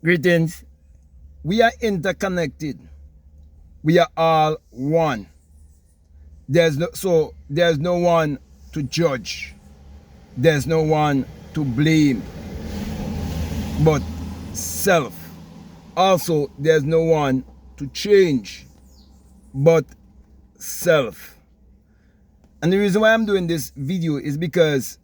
Greetings. We are interconnected. We are all one. There's no one to judge. There's no one to blame but self. Also, there's no one to change but self. And the reason why I'm doing this video is because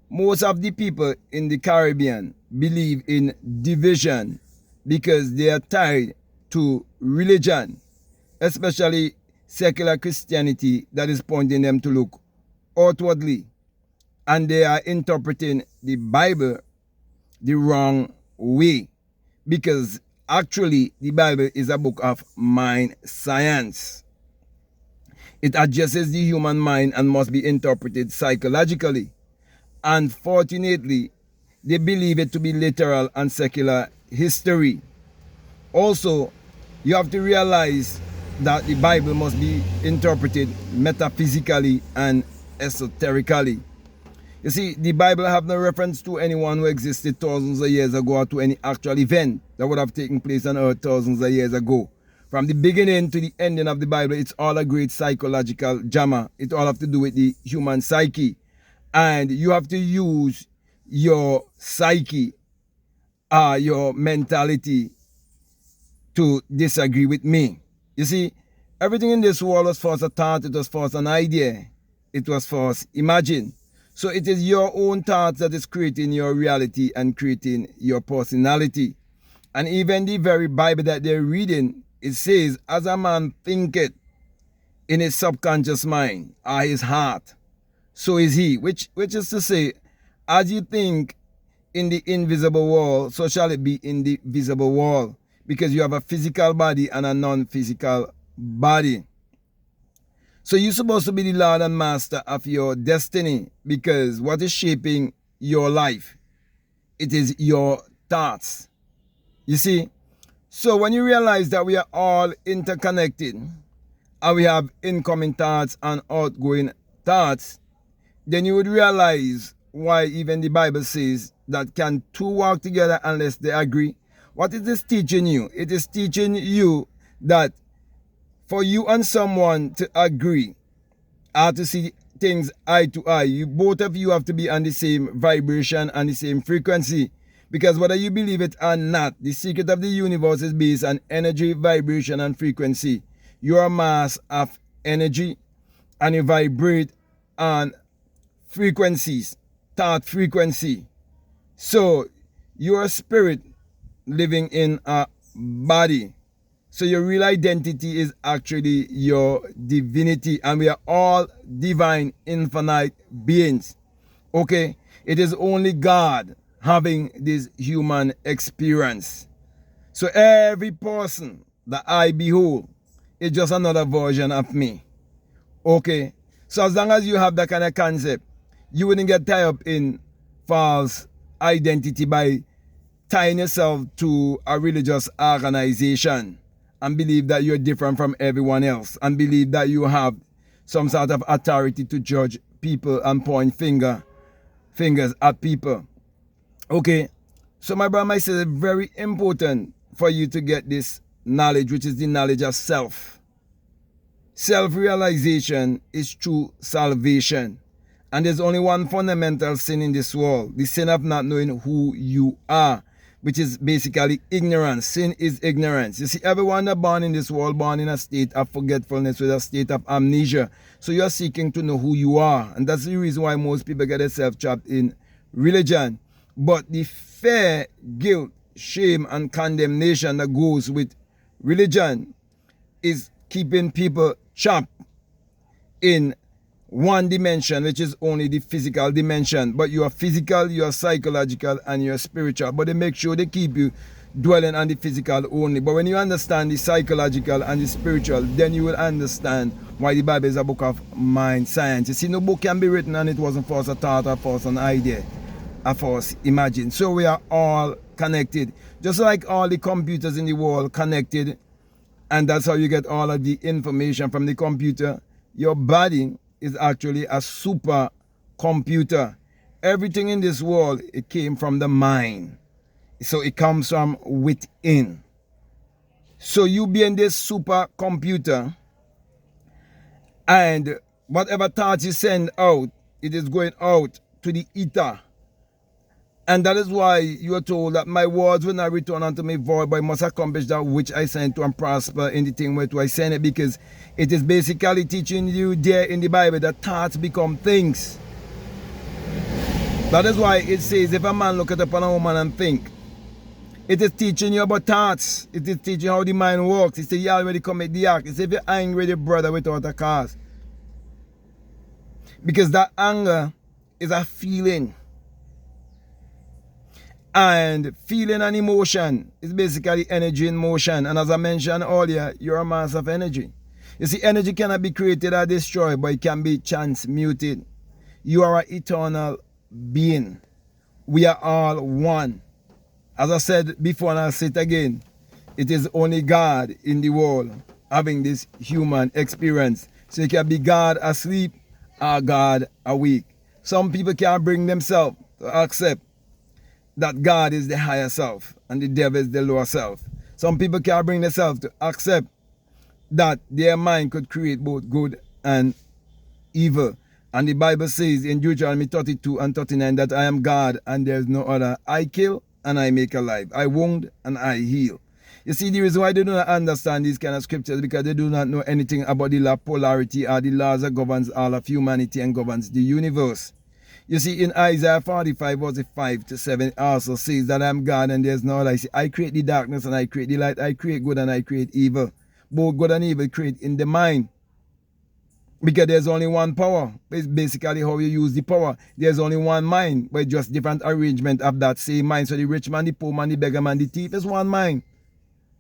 most of the people in the Caribbean believe in division because they are tied to religion, especially secular Christianity that is pointing them to look outwardly. And they are interpreting the Bible the wrong way because actually the Bible is a book of mind science. It addresses the human mind and must be interpreted psychologically. Unfortunately, they believe it to be literal and secular history. Also, you have to realize that the Bible must be interpreted metaphysically and esoterically. You see, the Bible have no reference to anyone who existed thousands of years ago or to any actual event that would have taken place on earth thousands of years ago. From the beginning to the ending of the Bible, it's all a great psychological drama. It all have to do with the human psyche. And you have to use your psyche, your mentality to disagree with me. You see, everything in this world was first a thought, it was first an idea, it was first imagined. So it is your own thoughts that is creating your reality and creating your personality. And even the very Bible that they're reading, it says, as a man thinketh in his subconscious mind or his heart, so is he, which is to say, as you think in the invisible world, so shall it be in the visible world, because you have a physical body and a non-physical body. So you're supposed to be the Lord and Master of your destiny, because what is shaping your life? It is your thoughts. You see? So when you realize that we are all interconnected, and we have incoming thoughts and outgoing thoughts, then you would realize why even the Bible says that can two walk together unless they agree. What is this teaching you? It is teaching you that for you and someone to agree or to see things eye to eye, you both of you have to be on the same vibration and the same frequency. Because whether you believe it or not, the secret of the universe is based on energy, vibration, and frequency. You are a mass of energy and you vibrate on frequencies, thought frequency. So you're a spirit living in a body. So your real identity is actually your divinity, and we are all divine, infinite beings. Okay? It is only God having this human experience. So every person that I behold is just another version of me. Okay? So as long as you have that kind of concept, you wouldn't get tied up in false identity by tying yourself to a religious organization and believe that you're different from everyone else and believe that you have some sort of authority to judge people and point fingers at people. Okay, so my brother, my sister, it's very important for you to get this knowledge, which is the knowledge of self. Self-realization is true salvation. And there's only one fundamental sin in this world, the sin of not knowing who you are, which is basically ignorance. Sin is ignorance. You see, everyone that born in this world, born in a state of forgetfulness with a state of amnesia. So you're seeking to know who you are. And that's the reason why most people get themselves trapped in religion. But the fear, guilt, shame, and condemnation that goes with religion is keeping people trapped in one dimension, which is only the physical dimension. But you are physical, you are psychological, and you are spiritual. But they make sure they keep you dwelling on the physical only. But when you understand the psychological and the spiritual, then you will understand why the Bible is a book of mind science. You see, no book can be written and it wasn't first a thought or first an idea or first imagined. So we are all connected. Just like all the computers in the world connected, and that's how you get all of the information from the computer. Your body is actually a super computer. Everything in this world, it came from the mind. So it comes from within. So you being this supercomputer, and whatever thoughts you send out, it is going out to the ether. And that is why you are told that my words will not return unto me void, but I must accomplish that which I sent to and prosper in the thing where I send it, because it is basically teaching you there in the Bible that thoughts become things. That is why it says, if a man look upon a woman and think, it is teaching you about thoughts. It is teaching how the mind works. It says you already commit the act. It says if you're angry with your brother without a cause. Because that anger is a feeling. And feeling and emotion is basically energy in motion. And as I mentioned earlier, you're a mass of energy. You see, energy cannot be created or destroyed, but it can be transmuted. You are an eternal being. We are all one. As I said before, and I'll say it again, it is only God in the world having this human experience. So you can be God asleep or God awake. Some people can't bring themselves to accept that God is the higher self and the devil is the lower self. Some people can't bring themselves to accept that their mind could create both good and evil. And the Bible says in Deuteronomy 32 and 39 that I am God and there is no other. I kill and I make alive. I wound and I heal. You see, the reason why they do not understand these kind of scriptures because they do not know anything about the law of polarity or the laws that governs all of humanity and governs the universe. You see, in Isaiah 45, verse 5 to 7, it also says that I am God and there's no other. I say, I create the darkness and I create the light. I create good and I create evil. Both good and evil create in the mind. Because there's only one power. It's basically how you use the power. There's only one mind, but just different arrangement of that same mind. So the rich man, the poor man, the beggar man, the thief is one mind.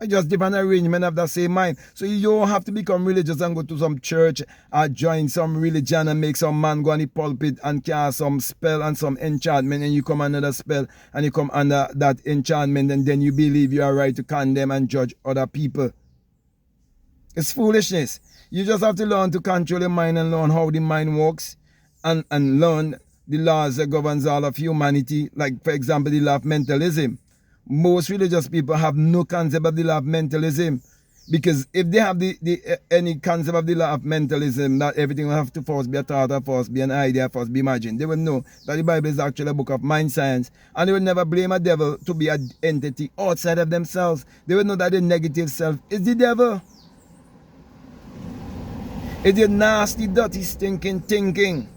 It's just different arrangement of that same mind. So you don't have to become religious and go to some church or join some religion and make some man go on the pulpit and cast some spell and some enchantment, and you come under the spell and you come under that enchantment, and then you believe you are right to condemn and judge other people. It's foolishness. You just have to learn to control your mind and learn how the mind works and learn the laws that governs all of humanity. Like, for example, the law of mentalism. Most religious people have no concept of the law of mentalism, because if they have any concept of the law of mentalism, that everything will have to first be a thought, or first be an idea, first be imagined, they will know that the Bible is actually a book of mind science, and they will never blame a devil to be an entity outside of themselves. They will know that the negative self is the devil. It's your nasty, dirty, stinking thinking.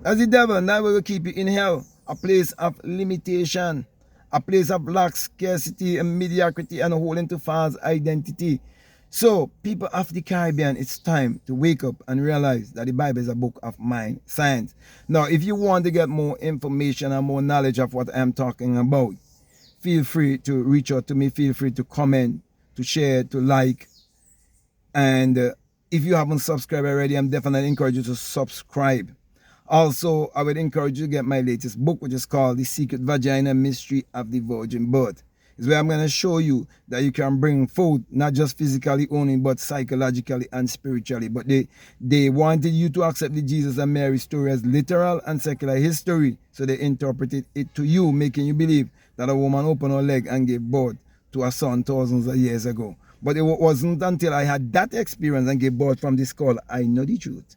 That's the devil, and that will keep you in hell, a place of limitation. A place of lack, scarcity, and mediocrity, and holding to false identity. So, people of the Caribbean, it's time to wake up and realize that the Bible is a book of mind science. Now, if you want to get more information and more knowledge of what I'm talking about, feel free to reach out to me. Feel free to comment, to share, to like. And if you haven't subscribed already, I'm definitely encourage you to subscribe. Also, I would encourage you to get my latest book, which is called The Secret Vagina Mystery of the Virgin Birth. It's where I'm going to show you that you can bring forth, not just physically only, but psychologically and spiritually. But they wanted you to accept the Jesus and Mary story as literal and secular history. So they interpreted it to you, making you believe that a woman opened her leg and gave birth to a son thousands of years ago. But it wasn't until I had that experience and gave birth from the skull, I know the truth.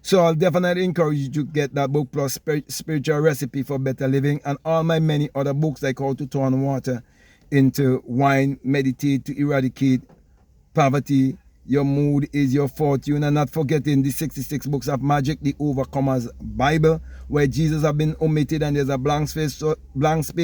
So I'll definitely encourage you to get that book plus Spiritual Recipe for Better Living and all my many other books like How to Turn Water into Wine, Meditate to Eradicate Poverty, Your Mood is Your Fortune, and not forgetting the 66 books of magic, the Overcomer's Bible, where Jesus has been omitted and there's a blank space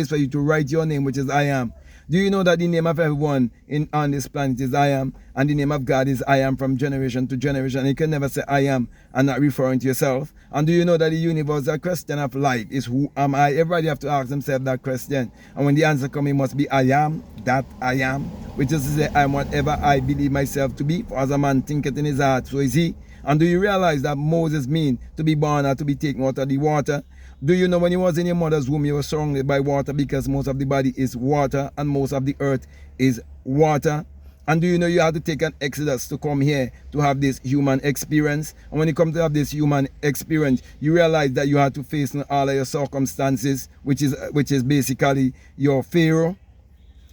for you to write your name, which is I am. Do you know that the name of everyone on this planet is I am, and the name of God is I am from generation to generation? You can never say I am and not referring to yourself. And do you know that the universal question of life is who am I? Everybody have to ask themselves that question. And when the answer comes, it must be I am that I am, which is to say I am whatever I believe myself to be. For as a man thinketh in his heart, so is he. And do you realize that Moses means to be born or to be taken out of the water? Do you know when you was in your mother's womb, you were surrounded by water, because most of the body is water and most of the earth is water. And do you know you have to take an exodus to come here to have this human experience? And when you come to have this human experience, you realize that you have to face all of your circumstances, which is basically your Pharaoh.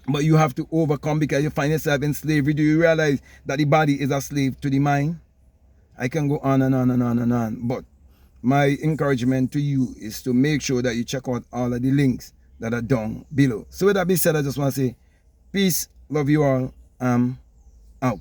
But you have to overcome because you find yourself in slavery. Do you realize that the body is a slave to the mind? I can go on and on and on and on. But my encouragement to you is to make sure that you check out all of the links that are down below. So with that being said, I just want to say peace, love you all, out.